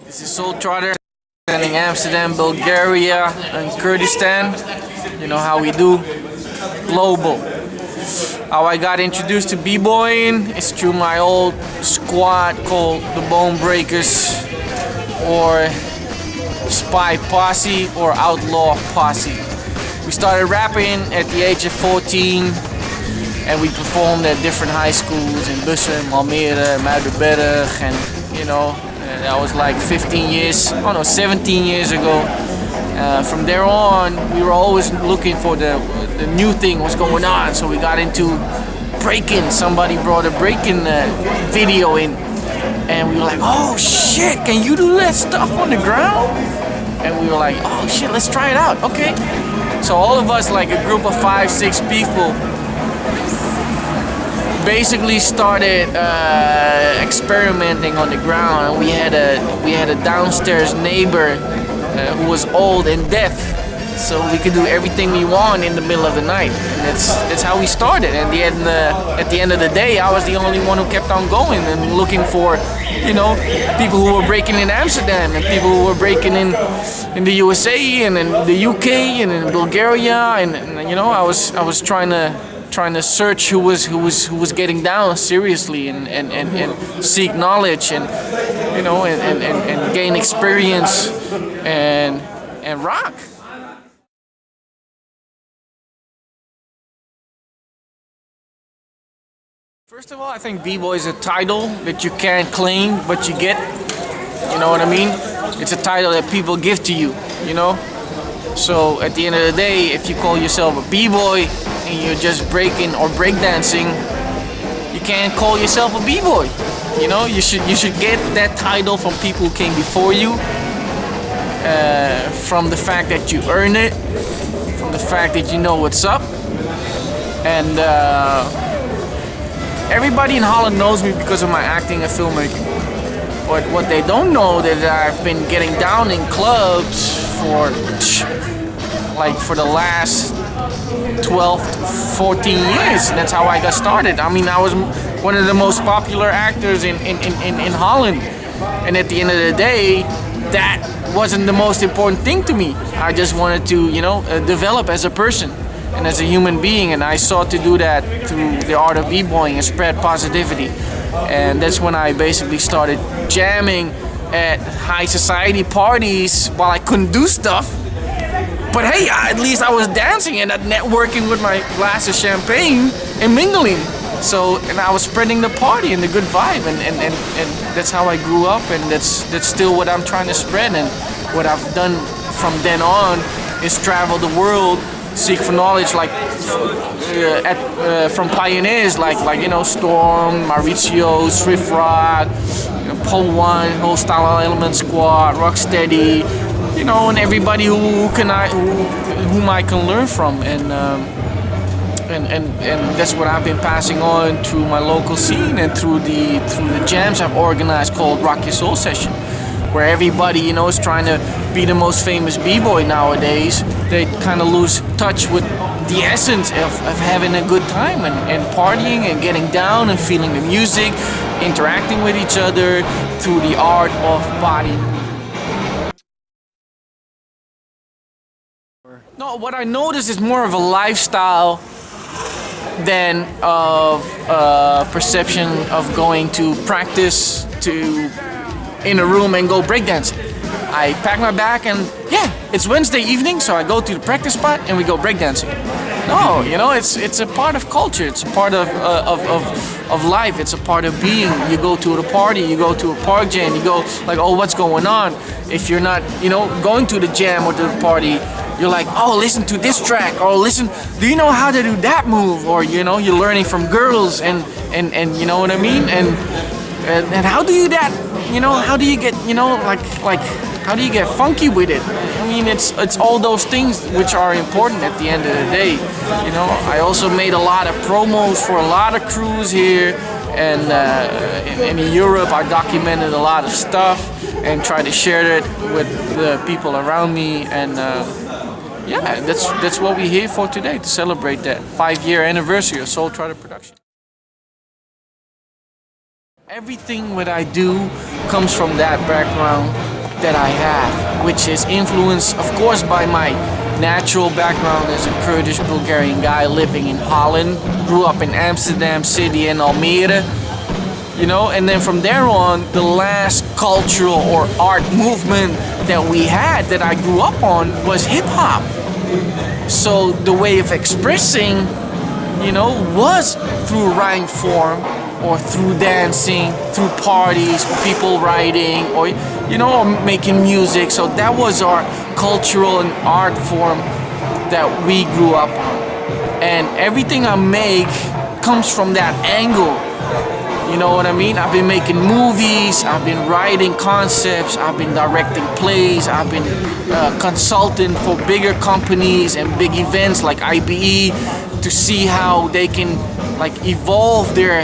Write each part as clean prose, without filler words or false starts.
This is Soultrotter, representing Amsterdam, Bulgaria, and Kurdistan. You know how we do. Global. How I got introduced to b-boying is through my old squad called the Bone Breakers, or Spy Posse, or Outlaw Posse. We started rapping at the age of 14, and we performed at different high schools in Bussen, Almere, Muidenberg, and you know, that was like 17 years ago. From there on, we were always looking for the new thing, what's going on. So we got into breaking. Somebody brought a breaking video in, and we were like, oh shit, can you do that stuff on the ground? And we were like, oh shit, let's try it out. Okay. So all of us, like a group of 5-6 people, basically started experimenting on the ground. And we had a downstairs neighbor who was old and deaf, so we could do everything we want in the middle of the night, and that's how we started. And at the end of the day, I was the only one who kept on going and looking for, you know, people who were breaking in Amsterdam and people who were breaking in the USA and in the UK and in Bulgaria, and you know, I was trying to search who was getting down seriously and seek knowledge and you know and gain experience and rock. First of all, I think b-boy is a title that you can't claim, but you get. You know what I mean? It's a title that people give to you, you know? So at the end of the day, if you call yourself a b-boy and you're just breaking or breakdancing, you can't call yourself a b-boy. You know, you should get that title from people who came before you, from the fact that you earn it, from the fact that you know what's up. And everybody in Holland knows me because of my acting and filmmaking. But what they don't know is that I've been getting down in clubs for the last 12 to 14 years. And that's how I got started. I mean, I was one of the most popular actors in Holland. And at the end of the day, that wasn't the most important thing to me. I just wanted to, you know, develop as a person and as a human being. And I sought to do that through the art of b-boying and spread positivity. And that's when I basically started jamming at high society parties while I couldn't do stuff. But hey, at least I was dancing and networking with my glass of champagne and mingling. So, and I was spreading the party and the good vibe, and that's how I grew up, and that's still what I'm trying to spread. And what I've done from then on is travel the world, seek for knowledge, like from pioneers like you know, Storm, Mauricio, Swift Rock, Pole One, whole Style Element Squad, Rocksteady, you know, and everybody whom I can learn from, and that's what I've been passing on through my local scene and through the jams I've organized called Rock Your Soul Session, where everybody, you know, is trying to be the most famous b-boy nowadays. They kind of lose touch with the essence of having a good time and partying and getting down and feeling the music, interacting with each other through the art of body. No, what I notice is more of a lifestyle than of perception of going to practice in a room and go breakdancing. I pack my bag and yeah, it's Wednesday evening, so I go to the practice spot and we go breakdancing. No, you know, it's a part of culture. It's a part of life. It's a part of being. You go to a party, you go to a park jam, you go like, oh, what's going on? If you're not, you know, going to the jam or to the party, you're like, oh, listen to this track, or listen, do you know how to do that move? Or, you know, you're learning from girls and you know what I mean? And how do you that, you know, how do you get, you know, like how do you get funky with it? I mean, it's all those things which are important at the end of the day. You know, I also made a lot of promos for a lot of crews here, and in Europe I documented a lot of stuff and tried to share it with the people around me, and yeah, that's what we're here for today, to celebrate that 5-year anniversary of Soultrotter production. Everything what I do comes from that background that I have, which is influenced, of course, by my natural background as a Kurdish Bulgarian guy living in Holland, grew up in Amsterdam City and Almere, you know, and then from there on, the last cultural or art movement that we had that I grew up on was hip hop. So the way of expressing, you know, was through rhyme form or through dancing, through parties, people writing, or, you know, or making music. So that was our cultural and art form that we grew up on. And everything I make comes from that angle. You know what I mean? I've been making movies, I've been writing concepts, I've been directing plays, I've been consulting for bigger companies and big events like IBE to see how they can like evolve their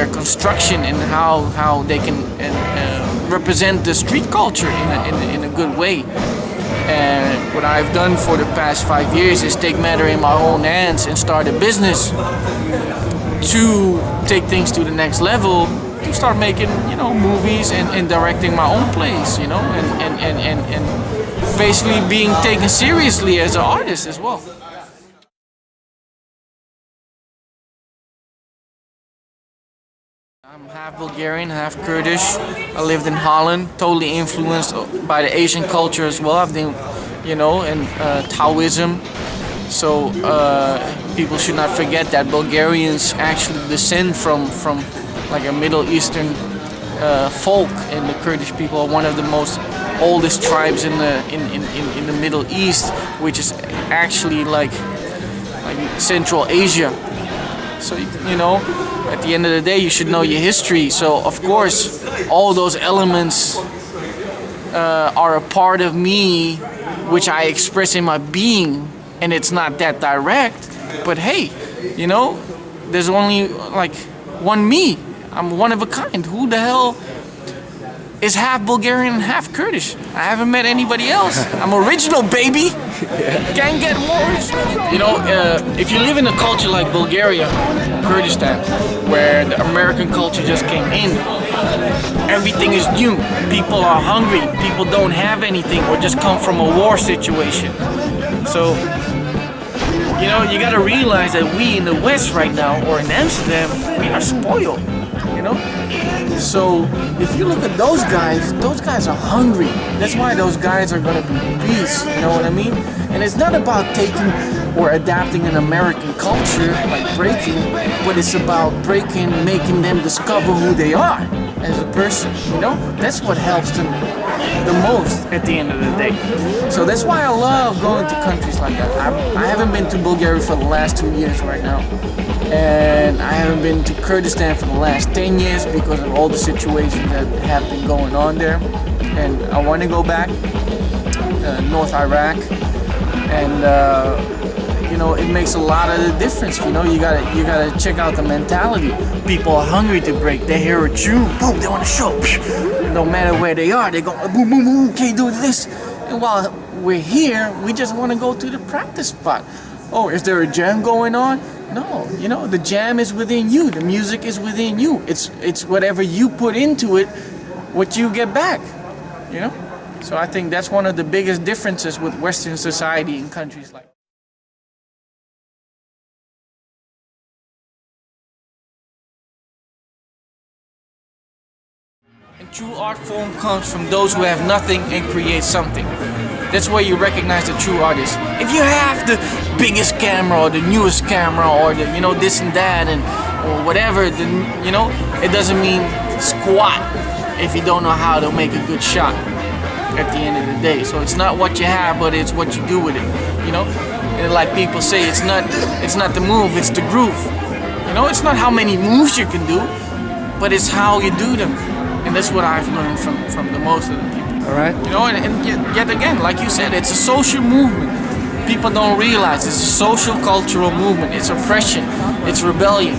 construction and how they can represent the street culture in a good way. And what I've done for the past 5 years is take matter in my own hands and start a business to take things to the next level, to start making, you know, movies and directing my own plays, you know, and basically being taken seriously as an artist as well. I'm half Bulgarian, half Kurdish. I lived in Holland, totally influenced by the Asian culture as well. I've been, you know, and Taoism. So people should not forget that Bulgarians actually descend from like a Middle Eastern folk, and the Kurdish people are one of the most oldest tribes in the Middle East, which is actually like Central Asia. So you know, at the end of the day, you should know your history. So of course, all those elements are a part of me, which I express in my being. And it's not that direct, but hey, you know, there's only like one me. I'm one of a kind. Who the hell is half Bulgarian and half Kurdish? I haven't met anybody else. I'm original, baby. Can't get more original. You know, if you live in a culture like Bulgaria, Kurdistan, where the American culture just came in, everything is new. People are hungry. People don't have anything or just come from a war situation. So, you know, you gotta realize that we in the West right now, or in Amsterdam, we are spoiled, you know? So, if you look at those guys are hungry. That's why those guys are gonna be beasts, you know what I mean? And it's not about taking or adapting an American culture, like breaking, but it's about breaking, making them discover who they are as a person, you know? That's what helps them the most at the end of the day. So that's why I love going to countries like that. I haven't been to Bulgaria for the last 2 years right now. And I haven't been to Kurdistan for the last 10 years because of all the situations that have been going on there. And I want to go back, North Iraq, and you know, it makes a lot of the difference. You know, you gotta check out the mentality. People are hungry to break. They hear a tune, boom, they want to show. No matter where they are, they go boom, boom, boom. Can't do this. And while we're here, we just want to go to the practice spot. Oh, is there a jam going on? No, you know, the jam is within you. The music is within you. It's whatever you put into it, what you get back. You know. So I think that's one of the biggest differences with Western society in countries like. And true art form comes from those who have nothing and create something. That's where you recognize the true artist. If you have the biggest camera or the newest camera or the, you know, this and that and or whatever, then, you know, it doesn't mean squat if you don't know how to make a good shot at the end of the day. So it's not what you have, but it's what you do with it. You know, and like people say, it's not the move, it's the groove. You know, it's not how many moves you can do, but it's how you do them. And that's what I've learned from the most of the people. All right. You know, and yet again, like you said, it's a social movement. People don't realize it's a social cultural movement. It's oppression. It's rebellion.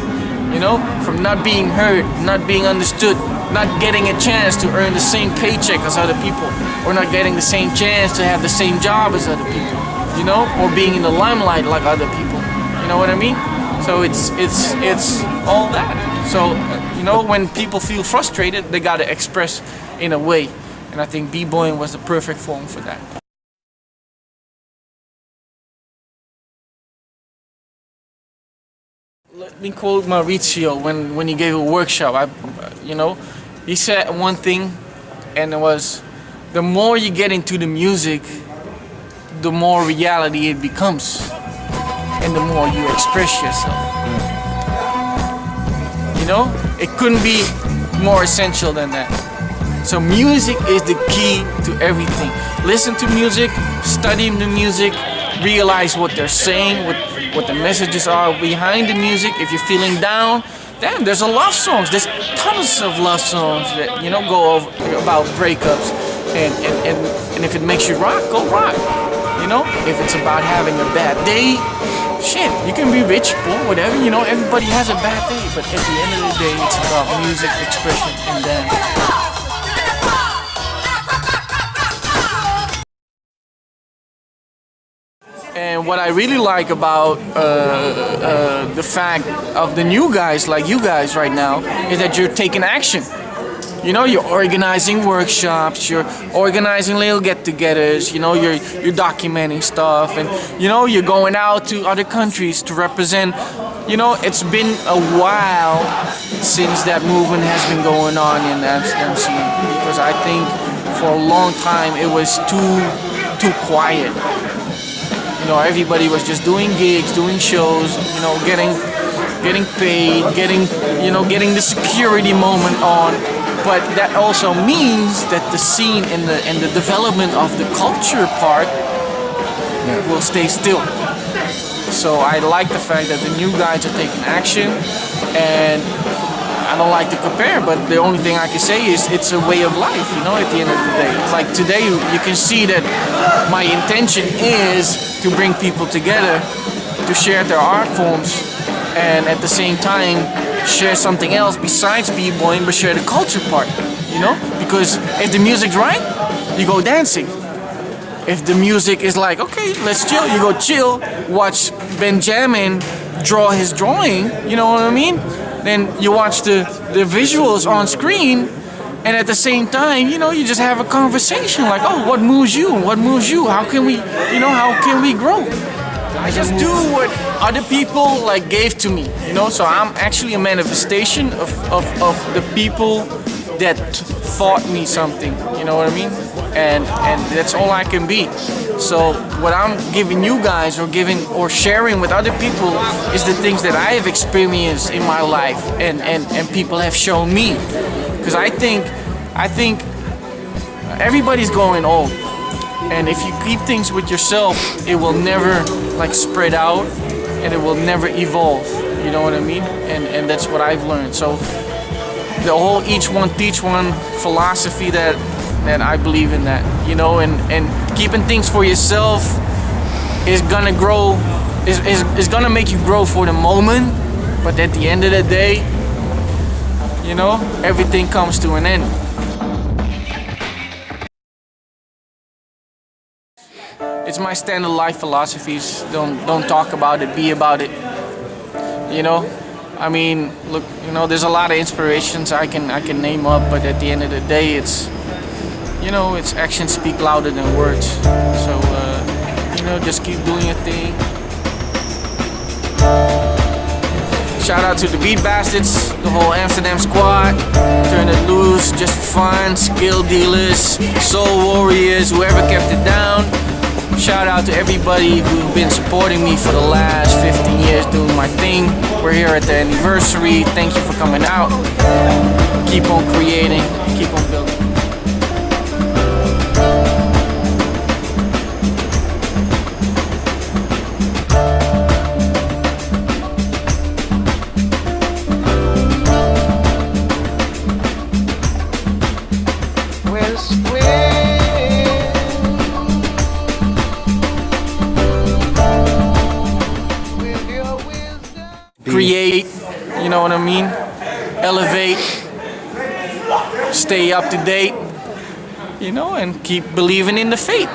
You know, from not being heard, not being understood, not getting a chance to earn the same paycheck as other people, or not getting the same chance to have the same job as other people. You know, or being in the limelight like other people. You know what I mean? So it's all that. So you know, when people feel frustrated, they gotta express in a way And I think b-boying was the perfect form for that. Let me quote Mauricio when he gave a workshop. He said one thing, and it was, the more you get into the music, the more reality it becomes, and the more you express yourself. It couldn't be more essential than that. So music is the key to everything. Listen to music, study the music, realize what they're saying, what the messages are behind the music. If you're feeling down, damn, there's a love songs. There's tons of love songs that go over about breakups, and if it makes you rock, go rock. If it's about having a bad day, shit, you can be rich, poor, whatever. Everybody has a bad day, but at the end of the day, it's about music, expression, and dance. And what I really like about the fact of the new guys like you guys right now is that you're taking action. You're organizing workshops, you're organizing little get-togethers, you're documenting stuff, and you're going out to other countries to represent. It's been a while since that movement has been going on in the Amsterdam scene, because I think for a long time it was too quiet. Everybody was just doing gigs, doing shows, getting paid, getting the security moment on. But that also means that the scene and the development of the culture part will stay still. So I like the fact that the new guys are taking action, and I don't like to compare, but the only thing I can say is it's a way of life, at the end of the day. Like today, you can see that my intention is to bring people together, to share their art forms, and at the same time, share something else besides b-boying, but share the culture part, Because if the music's right, you go dancing. If the music is like, okay, let's chill, you go chill, watch Benjamin draw his drawing, you know what I mean? Then you watch the visuals on screen, and at the same time, you just have a conversation like, oh, what moves you? What moves you? How can we grow? I just do what other people gave to me, So I'm actually a manifestation of the people that taught me something, you know what I mean? And that's all I can be. So what I'm giving you guys or sharing with other people is the things that I have experienced in my life and people have shown me. Because I think everybody's growing old. And if you keep things with yourself, it will never spread out, and it will never evolve. You know what I mean? And that's what I've learned. So the whole each one teach one philosophy that I believe in that, and keeping things for yourself is gonna grow, is gonna make you grow for the moment, but at the end of the day, everything comes to an end. It's my standard life philosophies. Don't talk about it, be about it. I mean, look, there's a lot of inspirations I can name up, but at the end of the day, it's actions speak louder than words. So just keep doing your thing. Shout out to the Beat Bastards, the whole Amsterdam squad. Turn it loose, just for fun. Skill dealers, soul warriors, whoever kept it down. Shout out to everybody who's been supporting me for the last 15 years doing my thing. We're here at the anniversary. Thank you for coming out. Keep on creating, keep on building. Create, you know what I mean? Elevate, stay up to date, and keep believing in the faith.